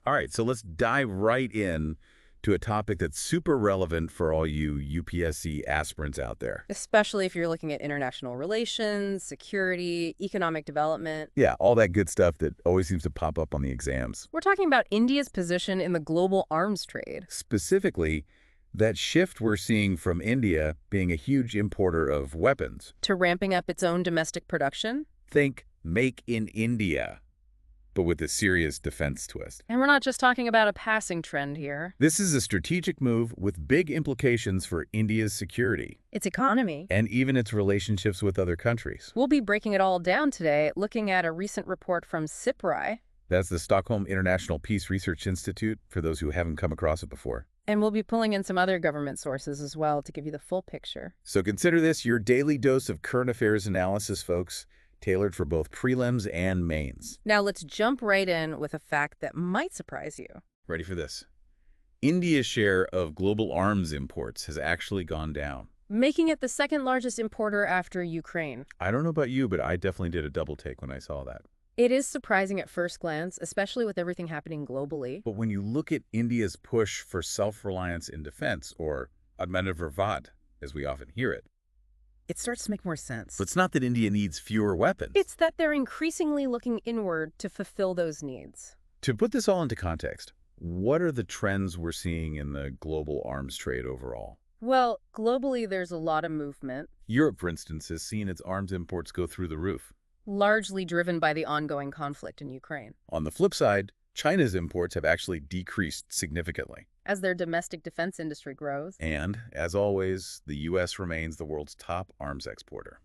All right, so let's dive right in to a topic that's super relevant for all you UPSC aspirants out there. Especially if you're looking at international relations, security, economic development. Yeah, all that good stuff that always seems to pop up on the exams. We're talking about India's position in the global arms trade. Specifically, that shift we're seeing from India being a huge importer of weapons. To ramping up its own domestic production. Think Make in India, but with a serious defense twist. And we're not just talking about a passing trend here. This is a strategic move with big implications for India's security. Its economy. And even its relationships with other countries. We'll be breaking it all down today, looking at a recent report from SIPRI. That's the Stockholm International Peace Research Institute, for those who haven't come across it before. And we'll be pulling in some other government sources as well to give you the full picture. So consider this your daily dose of current affairs analysis, folks, tailored for both prelims and mains. Now let's jump right in with a fact that might surprise you. Ready for this? India's share of global arms imports has actually gone down. Making it the second largest importer after Ukraine. I don't know about you, but I definitely did a double take when I saw that. It is surprising at first glance, especially with everything happening globally. But when you look at India's push for self-reliance in defense, or Atmanirbhar, as we often hear it, It starts to make more sense. so it's not that India needs fewer weapons. It's that they're increasingly looking inward to fulfill those needs. To put this all into context, what are the trends we're seeing in the global arms trade overall? Well, globally, there's a lot of movement, Europe, for instance, has seen its arms imports go through the roof. largely driven by the ongoing conflict in Ukraine. On the flip side, China's imports have actually decreased significantly. As their domestic defense industry grows. And, as always, the U.S. remains the world's top arms exporter.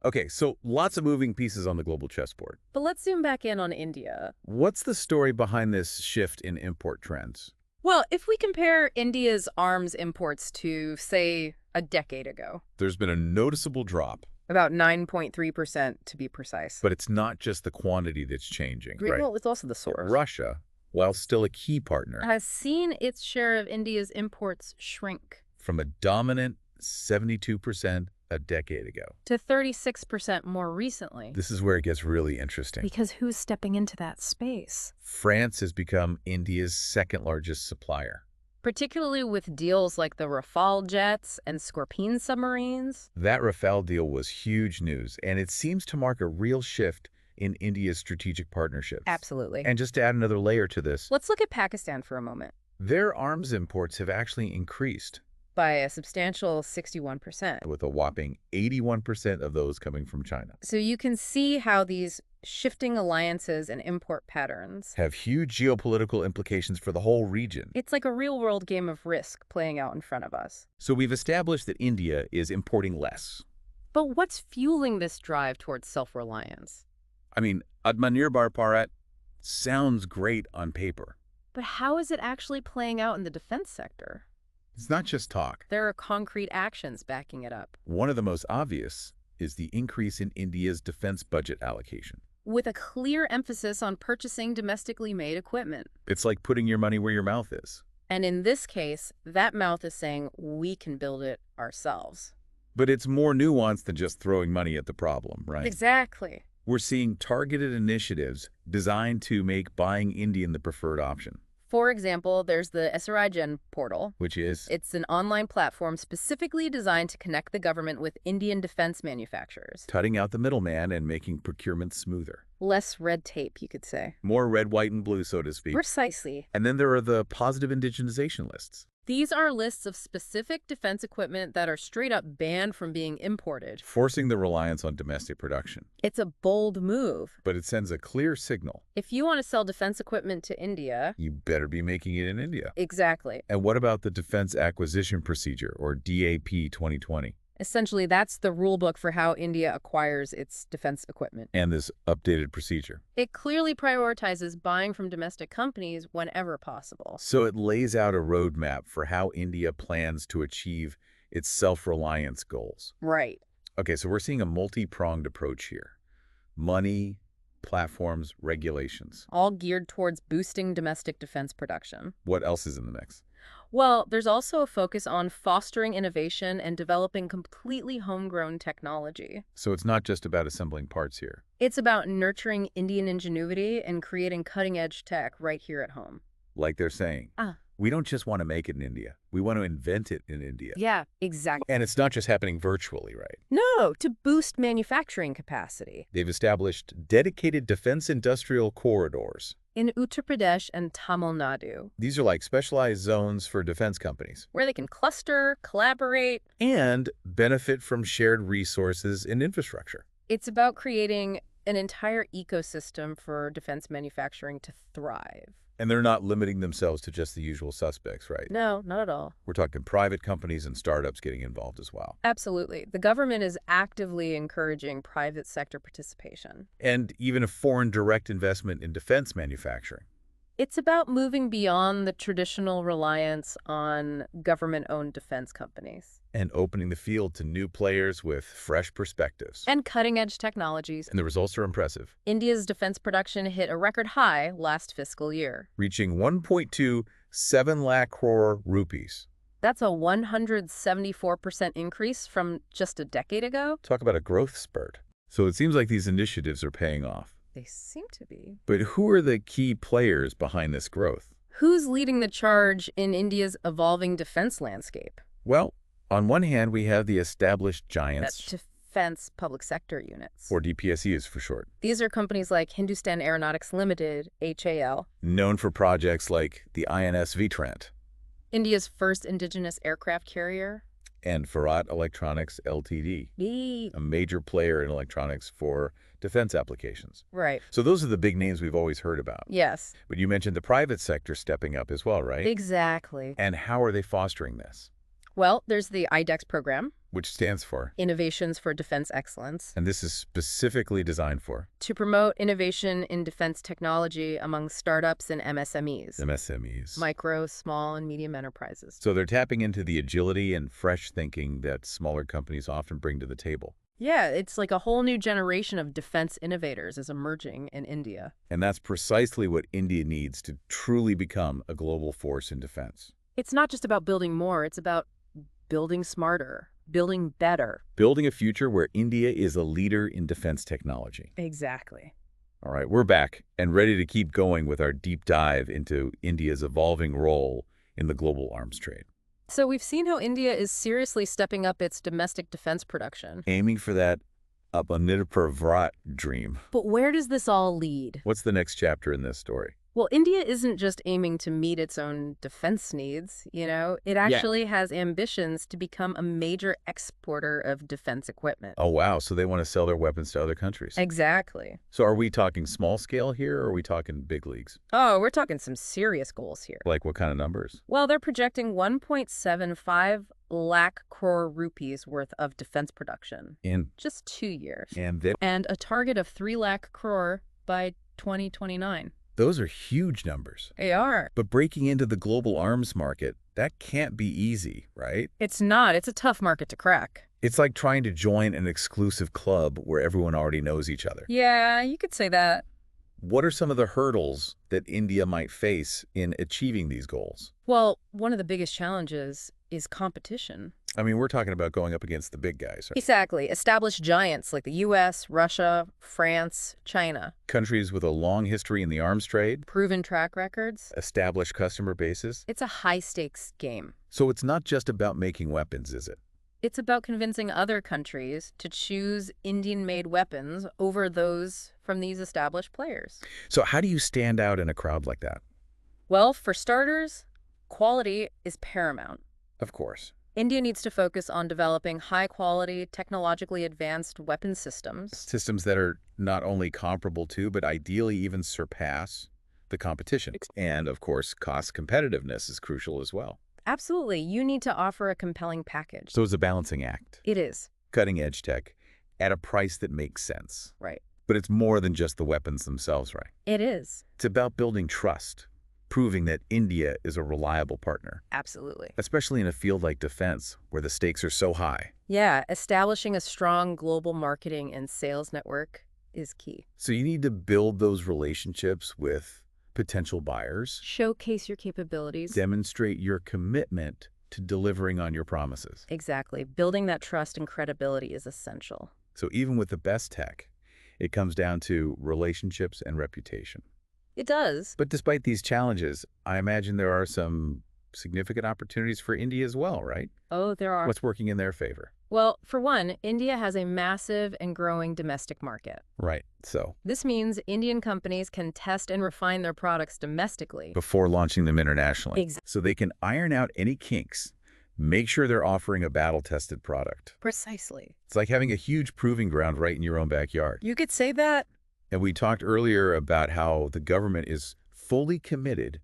Okay, so lots of moving pieces on the global chessboard. But let's zoom back in on India. What's the story behind this shift in import trends? Well, if we compare India's arms imports to, say, a decade ago, There's been a noticeable drop, about 9.3% to be precise. but it's not just the quantity that's changing, right? Well, it's also the source. Russia, while still a key partner, Has seen its share of India's imports shrink from a dominant 72% a decade ago. to 36% more recently. This is where it gets really interesting. Because who's stepping into that space? France has become India's second largest supplier. Particularly with deals like the Rafale jets and Scorpene submarines. That Rafale deal was huge news, and it seems to mark a real shift in India's strategic partnerships. Absolutely. And just to add another layer to this, Let's look at Pakistan for a moment. their arms imports have actually increased, By a substantial 61%. with a whopping 81% of those coming from China. So you can see how these shifting alliances and import patterns. Have huge geopolitical implications for the whole region. It's like a real-world game of Risk playing out in front of us. So we've established that India is importing less. But what's fueling this drive towards self-reliance? I mean, Atmanirbhar sounds great on paper. But how is it actually playing out in the defense sector? It's not just talk. There are concrete actions backing it up. One of the most obvious is the increase in India's defense budget allocation. With a clear emphasis on purchasing domestically made equipment. It's like putting your money where your mouth is. And in this case, that mouth is saying we can build it ourselves. But it's more nuanced than just throwing money at the problem, right? Exactly. We're seeing targeted initiatives designed to make buying Indian the preferred option. For example, there's the SIPRI portal. Which is? It's an online platform specifically designed to connect the government with Indian defense manufacturers. Cutting out the middleman and making procurement smoother. Less red tape, you could say. More red, white, and blue, so to speak. Precisely. And then there are the positive indigenization lists. These are lists of specific defense equipment that are straight up banned from being imported. Forcing the reliance on domestic production. It's a bold move. But it sends a clear signal. If you want to sell defense equipment to India... You better be making it in India. Exactly. And what about the Defense Acquisition Procedure, or DAP 2020? Essentially, that's the rule book for how India acquires its defense equipment. And this updated procedure. It clearly prioritizes buying from domestic companies whenever possible. So it lays out a roadmap for how India plans to achieve its self-reliance goals. Right. Okay, so we're seeing a multi-pronged approach here. Money, platforms, regulations. All geared towards boosting domestic defense production. What else is in the mix? Well, there's also a focus on fostering innovation and developing completely homegrown technology. So it's not just about assembling parts here. It's about nurturing Indian ingenuity and creating cutting-edge tech right here at home. Like they're saying, Ah, we don't just want to make it in India. We want to invent it in India. yeah, exactly. And it's not just happening virtually, right? No, to boost manufacturing capacity. They've established dedicated defense industrial corridors. In Uttar Pradesh and Tamil Nadu, These are like specialized zones for defense companies where they can cluster, collaborate. and benefit from shared resources and infrastructure. It's about creating an entire ecosystem for defense manufacturing to thrive. And they're not limiting themselves to just the usual suspects, right? No, not at all. We're talking private companies and startups getting involved as well. Absolutely. The government is actively encouraging private sector participation. And even a foreign direct investment in defense manufacturing. It's about moving beyond the traditional reliance on government-owned defense companies. And opening the field to new players with fresh perspectives. And cutting-edge technologies. And the results are impressive, India's defense production hit a record high last fiscal year. reaching 1.27 lakh crore rupees. That's a 174% increase from just a decade ago. Talk about a growth spurt. So it seems like these initiatives are paying off. They seem to be. But who are the key players behind this growth? Who's leading the charge in India's evolving defense landscape? Well, on one hand, we have the established giants, That's defense public sector units. or DPSUs for short, These are companies like Hindustan Aeronautics Limited, HAL, known for projects like the INS Vikrant India's first indigenous aircraft carrier. and Farad Electronics Ltd., Eee. a major player in electronics for defense applications. Right. So those are the big names we've always heard about. Yes. But you mentioned the private sector stepping up as well, right? Exactly. And how are they fostering this? Well, there's the IDEX program, Which stands for? Innovations for Defense Excellence, And this is specifically designed for? to promote innovation in defense technology among startups and MSMEs, MSMEs. micro, small, and medium enterprises. So they're tapping into the agility and fresh thinking that smaller companies often bring to the table. Yeah, it's like a whole new generation of defense innovators is emerging in India. And that's precisely what India needs to truly become a global force in defense. It's not just about building more, it's about building smarter, building better. Building a future where India is a leader in defense technology. Exactly. All right, we're back and ready to keep going with our deep dive into India's evolving role in the global arms trade. So we've seen how India is seriously stepping up its domestic defense production. Aiming for that Atmanirbhar dream. But where does this all lead? What's the next chapter in this story? Well, India isn't just aiming to meet its own defense needs, It actually has ambitions to become a major exporter of defense equipment. Oh, wow. So they want to sell their weapons to other countries. Exactly. So are we talking small scale here, or are we talking big leagues? Oh, we're talking some serious goals here. Like what kind of numbers? Well, they're projecting 1.75 lakh crore rupees worth of defense production. In Just 2 years. and then And a target of 3 lakh crore by 2029. those are huge numbers. They are. But breaking into the global arms market, that can't be easy, right? It's not. It's a tough market to crack. It's like trying to join an exclusive club where everyone already knows each other. Yeah, you could say that. What are some of the hurdles that India might face in achieving these goals? Well, one of the biggest challenges is competition. I mean, we're talking about going up against the big guys, right? Exactly. Established giants like the U.S., Russia, France, China. Countries with a long history in the arms trade, Proven track records. established customer bases. It's a high-stakes game. So it's not just about making weapons, is it? It's about convincing other countries to choose Indian-made weapons over those from these established players. So how do you stand out in a crowd like that? Well, for starters, quality is paramount. Of course. India needs to focus on developing high-quality, technologically advanced weapon systems. Systems that are not only comparable to, but ideally even surpass the competition. And, of course, cost competitiveness is crucial as well. Absolutely. You need to offer a compelling package. So it's a balancing act. It is. Cutting-edge tech at a price that makes sense. Right. But it's more than just the weapons themselves, right? It is. It's about building trust, proving that India is a reliable partner, Absolutely. especially in a field like defense, where the stakes are so high. Yeah, establishing a strong global marketing and sales network is key. So you need to build those relationships with potential buyers. Showcase your capabilities. Demonstrate your commitment to delivering on your promises. Exactly. Building that trust and credibility is essential. So even with the best tech, it comes down to relationships and reputation. It does. But despite these challenges, I imagine there are some significant opportunities for India as well, right? Oh, there are. What's working in their favor? Well, for one, India has a massive and growing domestic market. Right. So This means Indian companies can test and refine their products domestically. before launching them internationally. Exactly. So they can iron out any kinks, make sure they're offering a battle-tested product. Precisely. It's like having a huge proving ground right in your own backyard. You could say that. And we talked earlier about how the government is fully committed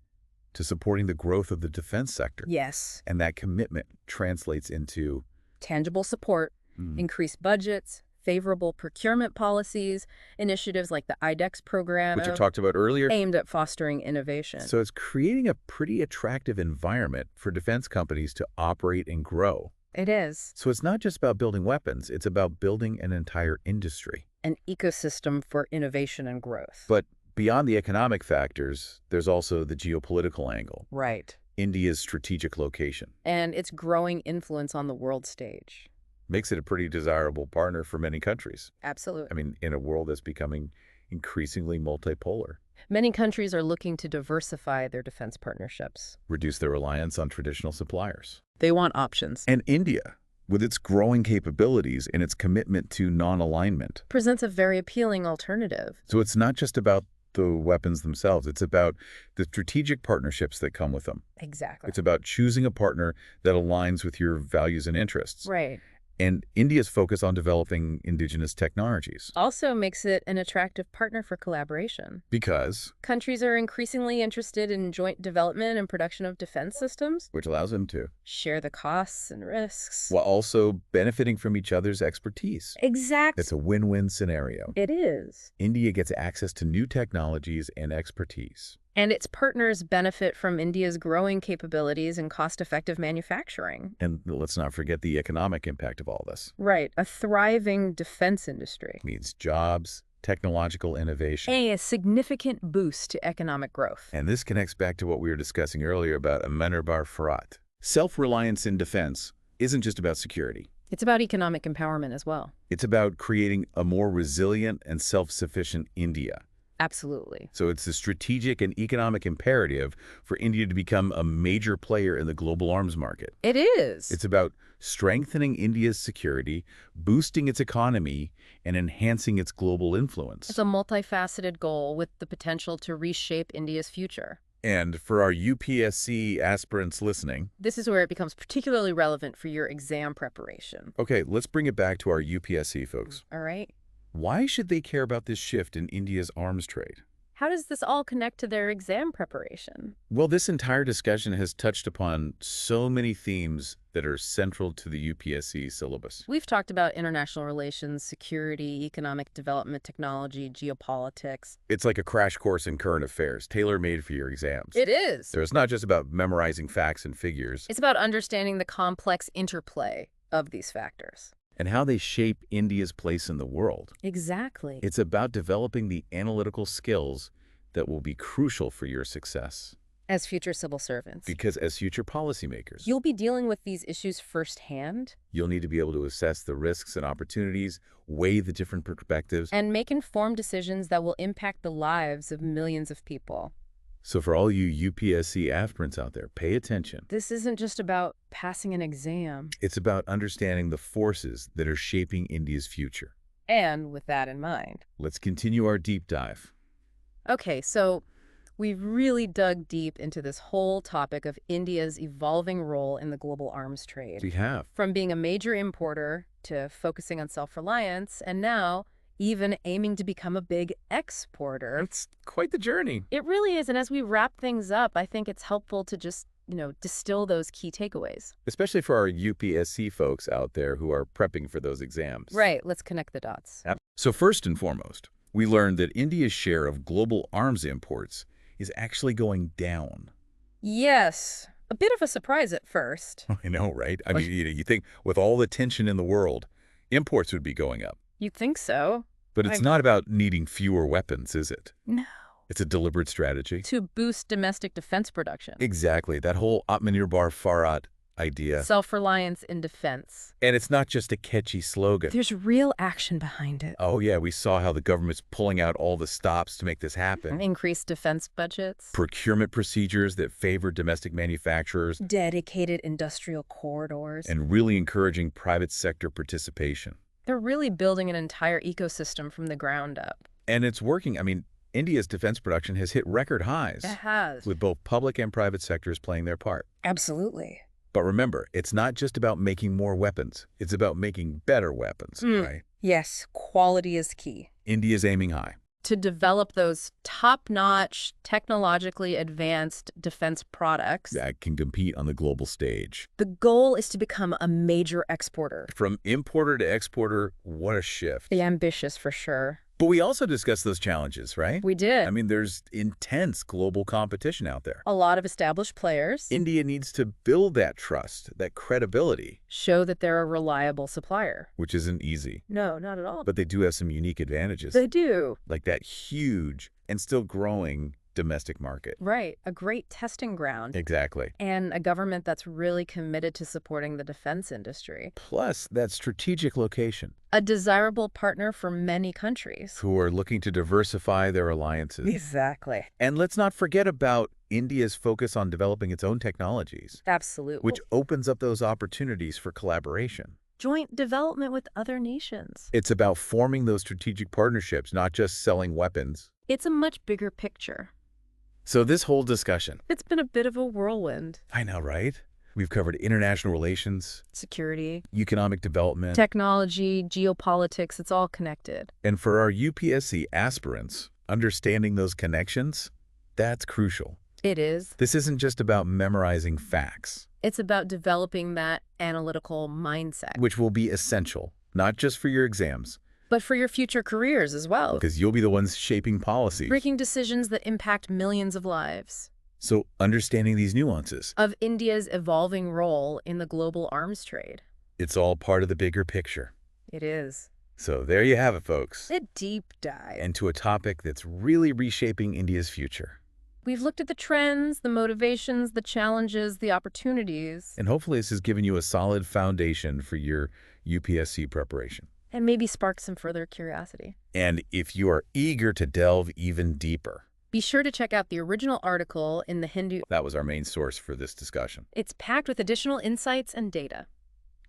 to supporting the growth of the defense sector. Yes. And that commitment translates into Tangible support, increased budgets, favorable procurement policies, initiatives like the IDEX program, which I talked about earlier. aimed at fostering innovation. So it's creating a pretty attractive environment for defense companies to operate and grow. It is. So it's not just about building weapons, it's about building an entire industry. An ecosystem for innovation and growth. But beyond the economic factors, there's also the geopolitical angle. Right. India's strategic location And its growing influence on the world stage. makes it a pretty desirable partner for many countries. Absolutely. I mean, in a world that's becoming increasingly multipolar. Many countries are looking to diversify their defense partnerships. Reduce their reliance on traditional suppliers. They want options. And India, with its growing capabilities and its commitment to non-alignment. Presents a very appealing alternative. So it's not just about the weapons themselves. It's about the strategic partnerships that come with them. Exactly. It's about choosing a partner that aligns with your values and interests. Right. And India's focus on developing indigenous technologies. Also makes it an attractive partner for collaboration. Because, Countries are increasingly interested in joint development and production of defense systems, which allows them to, share the costs and risks. while also benefiting from each other's expertise. Exactly. It's a win-win scenario. It is. India gets access to new technologies and expertise. And its partners benefit from India's growing capabilities in cost-effective manufacturing. And let's not forget the economic impact of all this. Right. A thriving defense industry. It means jobs, technological innovation. A significant boost to economic growth. And this connects back to what we were discussing earlier about Amenarbar Farat. Self-reliance in defense isn't just about security. It's about economic empowerment as well. It's about creating a more resilient and self-sufficient India. Absolutely. So it's a strategic and economic imperative for India to become a major player in the global arms market. It is. It's about strengthening India's security, boosting its economy, and enhancing its global influence. It's a multifaceted goal with the potential to reshape India's future. And for our UPSC aspirants listening, This is where it becomes particularly relevant for your exam preparation. okay, let's bring it back to our UPSC folks. All right? Why should they care about this shift in India's arms trade? How does this all connect to their exam preparation? Well, this entire discussion has touched upon so many themes that are central to the UPSC syllabus. We've talked about international relations, security, economic development, technology, geopolitics. It's like a crash course in current affairs, tailor-made for your exams. It is. So it's not just about memorizing facts and figures, It's about understanding the complex interplay of these factors. and how they shape India's place in the world. Exactly. It's about developing the analytical skills that will be crucial for your success. As future civil servants, Because as future policymakers, you'll be dealing with these issues firsthand you'll need to be able to assess the risks and opportunities, weigh the different perspectives. and make informed decisions that will impact the lives of millions of people. So for all you UPSC aspirants out there, pay attention. This isn't just about passing an exam. It's about understanding the forces that are shaping India's future. And with that in mind. Let's continue our deep dive. Okay, so we've really dug deep into this whole topic of India's evolving role in the global arms trade. We have. From being a major importer to focusing on self-reliance, and now even aiming to become a big exporter. It's quite the journey. It really is, and as we wrap things up, I think it's helpful to just, distill those key takeaways. Especially for our UPSC folks out there who are prepping for those exams. Right, let's connect the dots. So first and foremost, we learned that India's share of global arms imports is actually going down. Yes, a bit of a surprise at first. I know, right? I mean, you think with all the tension in the world, imports would be going up. You'd think so. But it's not about needing fewer weapons, is it? No. It's a deliberate strategy. To boost domestic defense production. Exactly. That whole Atmanirbhar Bharat idea. Self-reliance in defense. And it's not just a catchy slogan. There's real action behind it. Oh, yeah, we saw how the government's pulling out all the stops to make this happen. Increased defense budgets. Procurement procedures that favor domestic manufacturers. Dedicated industrial corridors. And really encouraging private sector participation. They're really building an entire ecosystem from the ground up. And it's working. I mean, India's defense production has hit record highs. It has. With both public and private sectors playing their part. Absolutely. But remember, it's not just about making more weapons. It's about making better weapons, right? Yes, quality is key. India's aiming high. To develop those top-notch, technologically advanced defense products that can compete on the global stage. The goal is to become a major exporter. From importer to exporter, what a shift. Ambitious for sure. But we also discussed those challenges, right? We did. I mean, there's intense global competition out there. A lot of established players. India needs to build that trust, that credibility. Show that they're a reliable supplier. Which isn't easy. No, not at all. But they do have some unique advantages. They do. Like that huge and still growing domestic market. Right. A great testing ground. Exactly. And a government that's really committed to supporting the defense industry. Plus, that strategic location. A desirable partner for many countries. Who are looking to diversify their alliances. Exactly. And let's not forget about India's focus on developing its own technologies. Absolutely. Which opens up those opportunities for collaboration. Joint development with other nations. It's about forming those strategic partnerships, not just selling weapons. It's a much bigger picture. So this whole discussion. It's been a bit of a whirlwind. I know, right? We've covered international relations. Security. Economic development. Technology, geopolitics, it's all connected. And for our UPSC aspirants, understanding those connections, that's crucial. It is. This isn't just about memorizing facts. It's about developing that analytical mindset. Which will be essential, not just for your exams. But for your future careers as well. Because you'll be the ones shaping policies. Making decisions that impact millions of lives. So understanding these nuances. Of India's evolving role in the global arms trade. It's all part of the bigger picture. It is. So there you have it, folks. A deep dive. Into a topic that's really reshaping India's future. We've looked at the trends, the motivations, the challenges, the opportunities. And hopefully this has given you a solid foundation for your UPSC preparation. And maybe spark some further curiosity. And if you are eager to delve even deeper, be sure to check out the original article in the Hindu. That was our main source for this discussion. It's packed with additional insights and data.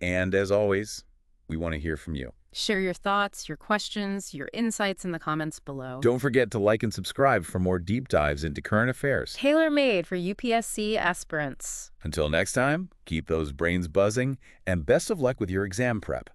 And as always, we want to hear from you. Share your thoughts, your questions, your insights in the comments below. Don't forget to like and subscribe for more deep dives into current affairs. Tailor-made for UPSC aspirants. Until next time, keep those brains buzzing and best of luck with your exam prep.